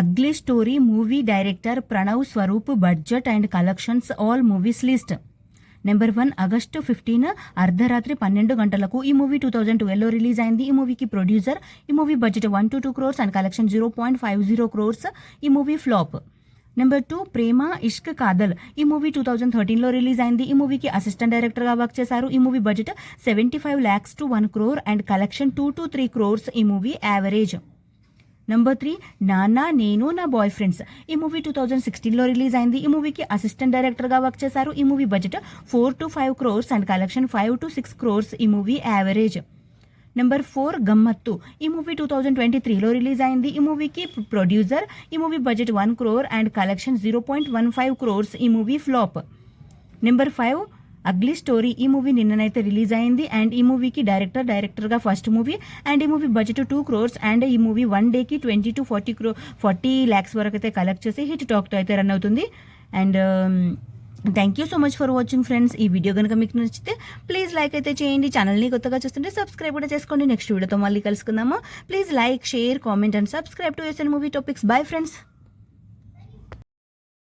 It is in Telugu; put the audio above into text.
Ugly story movie director Pranav Swaroop budget and collections all movies list. Number 1 August 15 అర్ధరాత్రి 12 గంటలకు ఈ మూవీ 2012లో రిలీజ్ అయింది. ఈ మూవీకి ప్రొడ్యూసర్. ఈ movie budget 1 to 2 crores and collection 0.50 crores. ఈ మూవీ ఫ్లాప్. నెంబర్ 2 ప్రేమ ఇష్క్ కాదల్. ఈ మూవీ 2013లో రిలీజ్ అయింది. ఈ మూవీకి అసిస్టెంట్ డైరెక్టర్గా వర్క్ చేశారు. ఈ movie budget 75 lakhs to 1 crore and collection 2 to 3 crores. ఈ మూవీ యావరేజ్. నెంబర్ 3 నానా నేను నా బాయ్ ఫ్రెండ్స్. ఈ మూవీ 2016లో రిలీజ్ అయింది. ఈ మూవీకి అసిస్టెంట్ డైరెక్టర్గా వర్క్ చేశారు. ఈ movie budget 4 to 5 crores and collection 5 to 6 crores. ఈ మూవీ యావరేజ్. నెంబర్ 4 గమ్మత్తు. ఈ మూవీ 2023లో రిలీజ్ అయింది. ఈ మూవీకి ప్రొడ్యూసర్. ఈ movie budget 1 crore and collection 0.15 crores. ఈ movie flop. Number 5 ugly story. ఈ మూవీ నిన్ననైతే రిలీజ్ అయింది అండ్ ఈ మూవీకి డైరెక్టర్గా ఫస్ట్ మూవీ అండ్ ఈ మూవీ బడ్జెట్ 2 crores అండ్ ఈ మూవీ 1 dayకి 20 to 40 lakhs వరకు అయితే కలెక్ట్ చేసి హిట్ టాక్తో అయితే రన్ అవుతుంది. And thank you so much for watching friends. ఈ వీడియో కనుక మీకు నచ్చితే ప్లీజ్ లైక్ అయితే చేయండి. ఛానల్ని కొత్తగా చూస్తుంటే సబ్స్క్రైబ్ కూడా చేసుకోండి. నెక్స్ట్ వీడియోతో మళ్ళీ కలుసుకుందాము. Please like, share, comment and subscribe to SN movie topics. Bye friends.